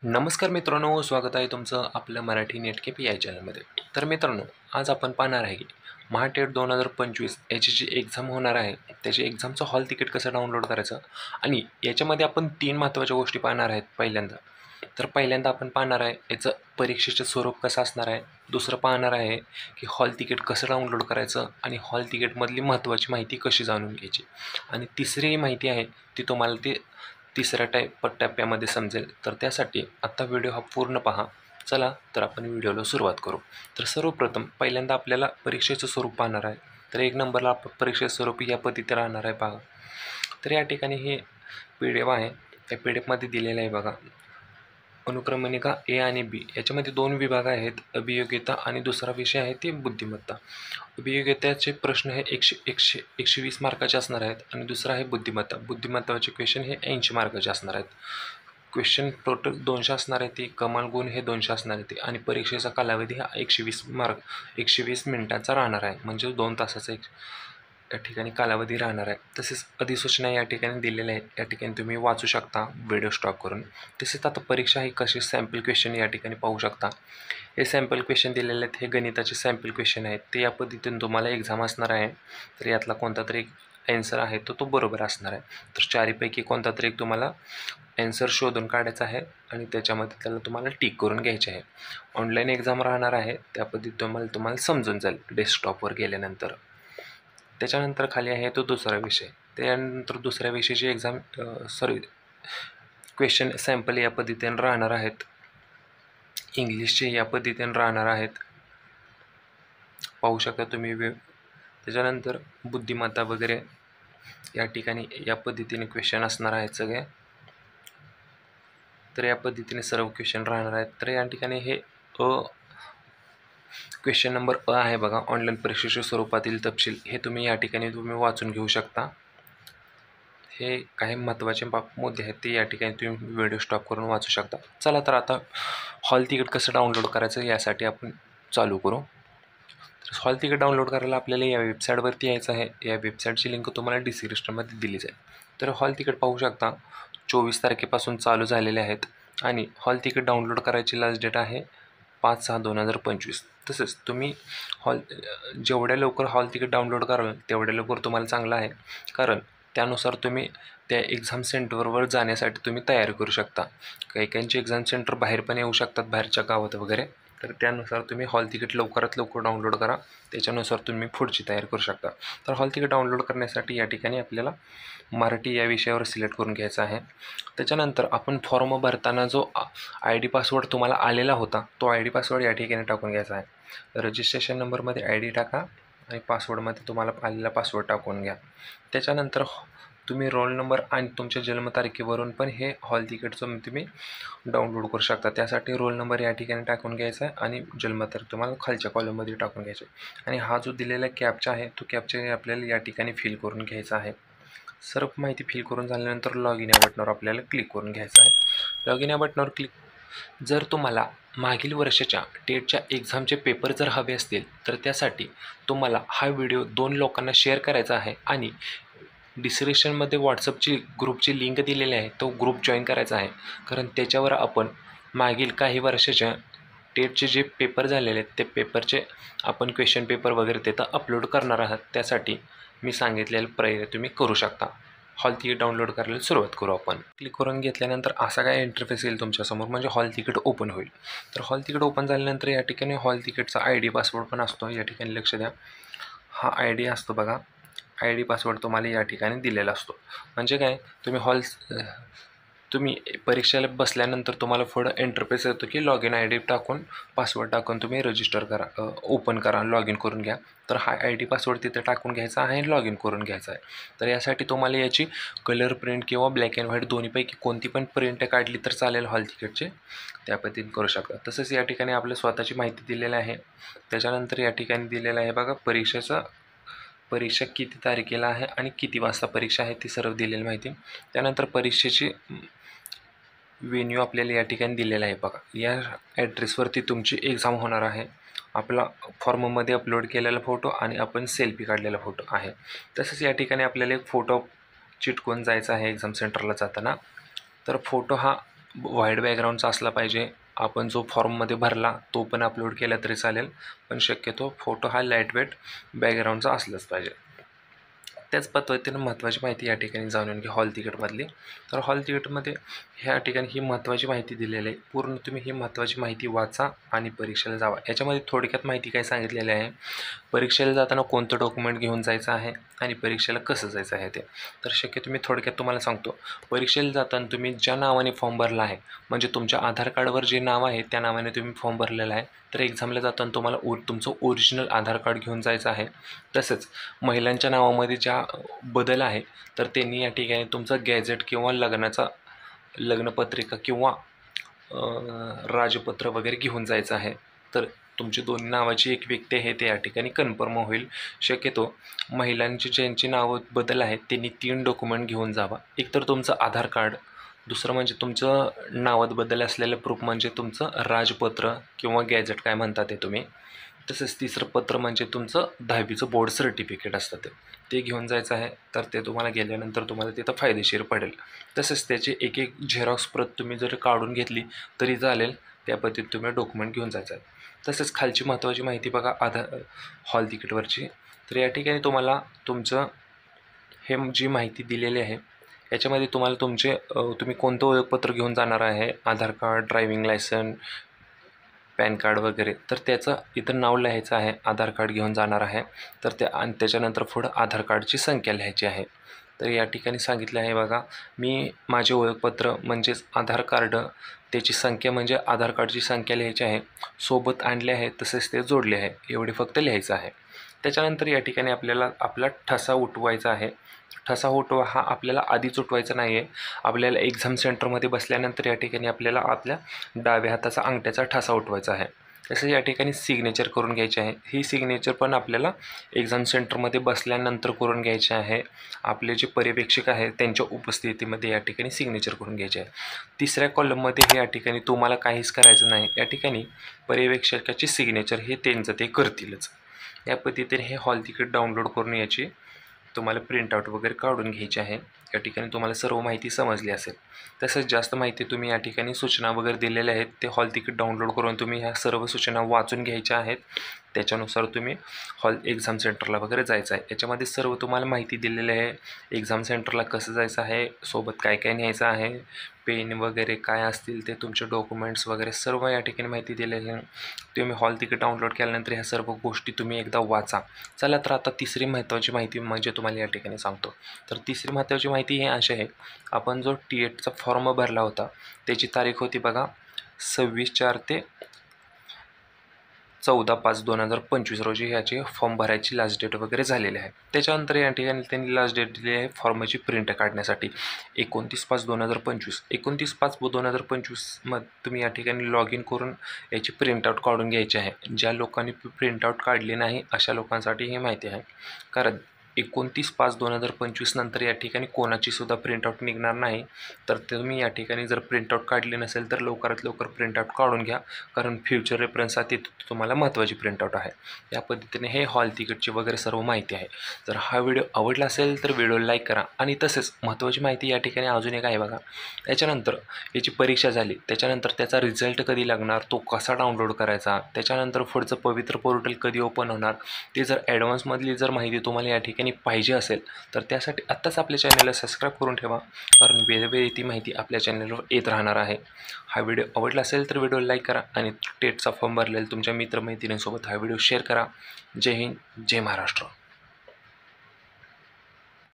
नमस्कार मित्रांनो, स्वागत आहे तुमचं आपल्या मराठी नेटकेपी या चॅनलमध्ये. तर मित्रांनो, आज आपण पाहणार आहे की महाटेट 2025 याची जी एक्झाम होणार आहे, त्याची एक्झामचं हॉल तिकीट कसं डाउनलोड करायचं आणि याच्यामध्ये आपण 3 महत्त्वाच्या गोष्टी पाहणार आहेत पहिल्यांदा. तर पहिल्यांदा आपण पाहणार आहे याचं परीक्षेचं स्वरूप कसं असणार आहे. दुसरं पाहणार आहे की हॉल तिकीट कसं डाउनलोड करायचं आणि हॉल तिकीटमधली महत्त्वाची माहिती कशी जाणून घ्यायची. आणि तिसरी माहिती आहे ती तुम्हाला तिसऱ्या टप्प्यामध्ये समजेल. तर त्यासाठी आत्ता व्हिडिओ हा पूर्ण पहा. चला तर आपण व्हिडिओला सुरुवात करू. तर सर्वप्रथम पहिल्यांदा आपल्याला परीक्षेचं स्वरूप पाहणार आहे. तर 1 नंबरला आपण परीक्षेचं स्वरूप या पद्धतीने राहणार आहे पहा. तर या ठिकाणी हे PDF आहे. त्या PDF मध्ये दिलेलं आहे बघा. अनुक्रमणिका ए आणि बी याच्यामध्ये 2 विभाग आहेत, अभियोग्यता आणि दुसरा विषय आहे ते बुद्धिमत्ता. अभियोग्यतेचे प्रश्न हे 120 मार्काचे असणार आहेत आणि दुसरा आहे बुद्धिमत्ता. बुद्धिमत्ताचे क्वेश्चन हे 80 मार्काचे असणार आहेत. क्वेश्चन टोटल 200 असणार आहे ते, कमाल गुण हे 200 असणार आहे ते आणि परीक्षेचा कालावधी हा 120 मिनिटांचा राहणार आहे, म्हणजे 2 तासाचा या ठिकाणी कालावधी राहणार आहे. तसेच अधिसूचना या ठिकाणी दिलेल्या आहेत, या ठिकाणी तुम्ही वाचू शकता व्हिडिओ स्टॉप करून. तसेच आता परीक्षा ही कशी सॅम्पल क्वेश्चन या ठिकाणी पाहू शकता. हे सॅम्पल क्वेश्चन दिलेले आहेत, हे गणिताचे सॅम्पल क्वेश्चन आहेत. ते या पद्धतीने तुम्हाला एक्झाम असणार आहे. तर यातला कोणता तरी ॲन्सर आहे तो बरोबर असणार आहे. तर चारीपैकी कोणता तरी एक तुम्हाला ॲन्सर शोधून काढायचा आहे आणि त्याच्यामध्ये तुम्हाला टिक करून घ्यायचे आहे. ऑनलाईन एक्झाम राहणार आहे, त्या पद्धतीने तुम्हाला समजून जाईल डेस्कटॉपवर गेल्यानंतर. त्याच्यानंतर खाली आहे तो दुसरा विषय. त्यानंतर दुसऱ्या विषयाची एक्झाम क्वेश्चन सॅम्पल या पद्धतीने राहणार आहेत. इंग्लिशचे या पद्धतीने राहणार आहेत, पाहू शकता तुम्ही. त्याच्यानंतर बुद्धिमत्ता वगैरे या ठिकाणी या पद्धतीने क्वेश्चन असणार आहेत सगळे. तर या पद्धतीने सर्व क्वेश्चन राहणार आहेत. तर या ठिकाणी हे क्वेश्चन नंबर आहे बघा, ऑनलाईन परीक्षेच्या स्वरूपातील तपशील. हे तुम्ही या ठिकाणी वाचून घेऊ शकता. हे काही महत्त्वाचे मुद्दे आहेत ते या ठिकाणी तुम्ही व्हिडिओ स्टॉप करून वाचू शकता. चला तर आता हॉल तिकीट कसं डाउनलोड करायचं यासाठी आपण चालू करू. तर हॉल तिकीट डाउनलोड करायला आपल्याला या वेबसाईटवरती यायचं आहे. या वेबसाईटची लिंक तुम्हाला डिस्क्रिप्शनमध्ये दिली जाईल. तर हॉल तिकीट पाहू शकता 24 तारखेपासून चालू झालेले आहेत आणि हॉल तिकीट डाउनलोड करायची लास्ट डेट आहे 5/6/2025. तसेच तुम्ही जेवढ्या लवकर हॉल तिकीट डाउनलोड कराल तेवढ्या लवकर तुम्हाला चांगलं आहे, कारण त्यानुसार तुम्ही त्या एक्झाम सेंटरवर जाण्यासाठी तुम्ही तयारी करू शकता. काहींचे एक्झाम सेंटर बाहेर पण येऊ शकतात, बाहेरच्या गावात वगैरे. तर त्यानुसार तुम्ही हॉल तिकीट लवकरात लवकर डाउनलोड करा, त्याच्यानुसार तुम्ही पुढची तयारी करू शकता. तर हॉल तिकीट डाउनलोड करण्यासाठी या ठिकाणी आपल्याला मराठी या विषयावर सिलेक्ट करून घ्यायचा आहे. त्याच्यानंतर आपण फॉर्म भरताना जो ID पासवर्ड तुम्हाला आलेला होता तो ID पासवर्ड या ठिकाणी टाकून घ्यायचा आहे. रजिस्ट्रेशन नंबरमध्ये ID टाका आणि पासवर्डमध्ये तुम्हाला आलेला पासवर्ड टाकून घ्या. त्याच्यानंतर तुम्ही रोल नंबर आणि तुमच्या जन्मतारखेवरून पण हे हॉल तिकीटचं तुम्ही डाउनलोड करू शकता. त्यासाठी रोल नंबर या ठिकाणी टाकून घ्यायचा आहे आणि जन्मतारीख तुम्हाला खालच्या कॉलममध्ये टाकून घ्यायचा आहे. आणि हा जो दिलेला कॅप्चा आहे तो कॅप्चा आपल्याला या ठिकाणी फिल करून घ्यायचा आहे. सर्व माहिती फिल करून झाल्यानंतर लॉग इन या बटनावर आपल्याला क्लिक करून घ्यायचं आहे. लॉग इन या बटनावर जर तुम्हाला मागील वर्षाच्या टेटच्या एक्झामचे पेपर जर हवे असतील तर त्यासाठी तुम्हाला हा व्हिडिओ 2 लोकांना शेअर करायचा आहे आणि डिस्क्रिप्शनमध्ये व्हॉट्सअपची ग्रुपची लिंक दिलेली आहे, तो ग्रुप जॉईन करायचा आहे. कारण त्याच्यावर आपण मागील काही वर्षाच्या टेटचे जे पेपर झालेले आहेत ते पेपरचे आपण क्वेश्चन पेपर वगैरे तिथं अपलोड करणार आहात. त्यासाठी मी सांगितलेलं पर्याय तुम्ही करू शकता. हॉल तिकीट डाउनलोड करायला सुरुवात करू आपण. क्लिक करून घेतल्यानंतर असा काय इंटरफेस येईल तुमच्यासमोर, म्हणजे हॉल तिकीट ओपन होईल. तर हॉल तिकीट ओपन झाल्यानंतर या ठिकाणी हॉल तिकीटचा ID पासवर्ड पण असतो, या ठिकाणी लक्ष द्या. हा ID असतो बघा, ID पासवर्ड तुम्हाला या ठिकाणी दिलेला असतो. म्हणजे काय, तुम्ही परीक्षेला बसल्यानंतर तुम्हाला पुढं इंटरफेस येतो की लॉग इन ID टाकून पासवर्ड टाकून तुम्ही रजिस्टर करा, ओपन करा, लॉग इन करून घ्या. तर हा ID पासवर्ड तिथे टाकून घ्यायचा आहे आणि लॉग इन करून घ्यायचा आहे. तर यासाठी तुम्हाला याची कलर प्रिंट किंवा ब्लॅक अँड व्हाईट दोन्हीपैकी कोणती पण प्रिंट काढली तर चालेल हॉल तिकीटचे, त्या पद्धतीने करू शकता. तसंच या ठिकाणी आपल्या स्वतःची माहिती दिलेली आहे. त्याच्यानंतर या ठिकाणी दिलेलं आहे बघा परीक्षा किती तारखेला आहे आणि किती वाजता परीक्षा आहे ती सर्व दिलेली माहिती. त्यानंतर परीक्षेची व्हेन्यू आपल्याला या ठिकाणी दिलेला आहे बघा. या ॲड्रेसवरती तुमची एक्झाम होणार आहे. आपला फॉर्ममध्ये अपलोड केलेला फोटो आणि आपण सेल्फी काढलेला फोटो आहे. तसंच या ठिकाणी आपल्याला एक फोटो चिटकून जायचा आहे एक्झाम सेंटरला जाताना. तर फोटो हा व्हाईट बॅकग्राऊंडचा असला पाहिजे. आपण जो फॉर्ममध्ये भरला तो पण अपलोड केला तरी चालेल, पण शक्यतो फोटो हा लाईटवेट बॅकग्राऊंडचा असलाच पाहिजे. त्याच पद्धतीनं महत्त्वाची माहिती या ठिकाणी जाणून घ्या हॉल तिकीटमधली. तर हॉल तिकीटमध्ये ह्या ठिकाणी ही महत्त्वाची माहिती दिलेली आहे. पूर्ण तुम्ही ही महत्त्वाची माहिती वाचा आणि परीक्षेला जावा. याच्यामध्ये थोडक्यात माहिती काय सांगितलेली आहे, परीक्षेला जाताना कोणतं डॉक्युमेंट घेऊन जायचं आहे आणि परीक्षेला कसं जायचं आहे ते. तर शक्यतो मी थोडक्यात तुम्हाला सांगतो. परीक्षेला जाताना तुम्ही ज्या नावाने फॉर्म भरला आहे, म्हणजे तुमच्या आधार कार्डवर जे नाव आहे त्या नावाने तुम्ही फॉर्म भरलेला आहे, तर एक्झामला जाताना तुम्हाला तुमचं ओरिजिनल आधार कार्ड घेऊन जायचं आहे. तसेच महिलांच्या नावामध्ये ज्या बदल आहे तर त्यांनी या ठिकाणी तुमचं गॅझेट किंवा लग्नपत्रिका किंवा राजपत्र वगैरे घेऊन जायचं आहे. तर तुमची दोन्ही नावाची एक व्यक्ती आहे ते या ठिकाणी कन्फर्म होईल. शक्यतो महिलांची ज्यांची नावं बदल आहेत त्यांनी 3 डॉक्युमेंट घेऊन जावा. एक तर तुमचं आधार कार्ड, दुसरं म्हणजे तुमचं नावात बदल असलेलं प्रूफ म्हणजे तुमचं राजपत्र किंवा गॅझेट काय म्हणतात ते तुम्ही. तसेच तिसरं पत्र म्हणजे तुमचं 10वीचं बोर्ड सर्टिफिकेट असतं ते घेऊन जायचं आहे. तर ते तुम्हाला गेल्यानंतर तुम्हाला तिथं फायदेशीर पडेल. तसेच त्याची एक झेरॉक्स प्रत तुम्ही जर काढून घेतली तरी चालेल. त्या पद्धतीत तुम्ही डॉक्युमेंट घेऊन जायचं आहे. तसेच खालची महत्त्वाची माहिती बघा हॉल तिकीटवरची. तर या ठिकाणी तुम्हाला तुमचं हे जी माहिती दिलेली आहे याच्यामध्ये तुम्हाला तुम्ही कोणतं ओळखपत्र घेऊन जाणार आहे, Aadhaar card, driving licence, PAN card वगैरे, तर त्याचं इथं नाव लिहायचं आहे. आधार कार्ड घेऊन जाणार आहे तर आणि त्याच्यानंतर पुढं आधार कार्डची संख्या लिहायची आहे. तर या ठिकाणी सांगितलं आहे बघा, मी माझे ओळखपत्र म्हणजेच आधार कार्ड त्याची संख्या म्हणजे आधार कार्डची संख्या लिहायची आहे, सोबत आणले आहे तसेच ते जोडले आहे एवढे फक्त लिहायचं आहे. त्याच्यानंतर या ठिकाणी आपल्याला आपला ठसा उठवायचा आहे. ठसा उठवा हा आपल्याला आधीच उठवायचा नाही आहे. आपल्याला एक्झाम सेंटरमध्ये बसल्यानंतर या ठिकाणी आपल्याला आपल्या डाव्या हाताचा अंगठ्याचा ठसा उठवायचा आहे. तसं या ठिकाणी सिग्नेचर करून घ्यायची आहे. ही सिग्नेचर पण आपल्याला एक्झाम सेंटरमध्ये बसल्यानंतर करून घ्यायची आहे. आपले जे पर्यवेक्षक आहेत त्यांच्या उपस्थितीमध्ये या ठिकाणी सिग्नेचर करून घ्यायचे आहे. तिसऱ्या कॉलममध्ये या ठिकाणी तुम्हाला काहीच करायचं नाही. या ठिकाणी पर्यवेक्षकाची सिग्नेचर हे त्यांचं ते करतीलच. या पद्धतीने हे हॉल तिकीट डाउनलोड करून याची तुम्हाला प्रिंटआउट वगैरे काढून घ्यायची आहे. या ठिकाणी तुम्हाला सर्व माहिती समजली असेल. तसंच जास्त माहिती तुम्ही या ठिकाणी सूचना वगैरे दिलेल्या आहेत, ते हॉल तिकीट डाउनलोड करून तुम्ही ह्या सर्व सूचना वाचून घ्यायच्या आहेत. त्याच्यानुसार तुम्ही एक्झाम सेंटरला वगैरे जायचं आहे. याच्यामध्ये सर्व तुम्हाला माहिती दिलेली आहे. एक्झाम सेंटरला कसं जायचं आहे, सोबत काय काय न्यायचं आहे, पेन वगैरे काय असतील ते तुमचे डॉक्युमेंट्स वगैरे सर्व या ठिकाणी माहिती दिलेली आहे. तुम्ही हॉल तिकीट डाउनलोड केल्यानंतर ह्या सर्व गोष्टी तुम्ही एकदा वाचा. चला तर आता तिसरी महत्त्वाची माहिती म्हणजे तुम्हाला या ठिकाणी सांगतो. तर तिसरी महत्त्वाची माहिती ही अशी आहे, आपण जो TETचा फॉर्म भरला होता त्याची तारीख होती बघा 26/4 ते 14/5/2025 रोजी ह्याचे फॉर्म भरायची लास्ट डेट वगैरे झालेली आहे. त्याच्यानंतर या ठिकाणी त्यांनी लास्ट डेट दिली आहे फॉर्मची प्रिंट काढण्यासाठी 29/5/2025. 29/5/2025 तुम्ही या ठिकाणी लॉग इन करून याची प्रिंटआउट काढून घ्यायची आहे. ज्या लोकांनी प्रिंटआउट काढली नाही अशा लोकांसाठी ही माहिती आहे, कारण 29/5/2025 नंतर या ठिकाणी कोणाचीसुद्धा प्रिंटआउट निघणार नाही. तर तुम्ही या ठिकाणी जर प्रिंटआउट काढली नसेल तर लवकरात लवकर प्रिंटआउट काढून घ्या, कारण फ्युचर रेफरन्ससाठी तुम्हाला महत्त्वाची प्रिंटआउट आहे. या पद्धतीने हे हॉल तिकीटची वगैरे सर्व माहिती आहे. जर हा व्हिडिओ आवडला असेल तर व्हिडिओ लाईक करा. आणि तसेच महत्त्वाची माहिती या ठिकाणी अजून एक आहे बघा, याच्यानंतर याची परीक्षा झाली त्याच्यानंतर त्याचा रिझल्ट कधी लागणार, तो कसा डाउनलोड करायचा, त्याच्यानंतर पुढचं पवित्र पोर्टल कधी ओपन होणार, ते जर ॲडव्हान्समधली जर माहिती तुम्हाला या ठिकाणी पाहिजे असेल तर त्यासाठी आत्ताच आपल्या चॅनलला सबस्क्राईब करून ठेवा, कारण वेळोवेळी ती माहिती आपल्या चॅनलवर येत राहणार आहे. हा व्हिडिओ आवडला असेल तर व्हिडिओ लाईक करा आणि टेटचा फॉर्म भरलेला तुमच्या मित्रमैत्रिणींसोबत हा व्हिडिओ शेअर करा. जय हिंद, जय महाराष्ट्र.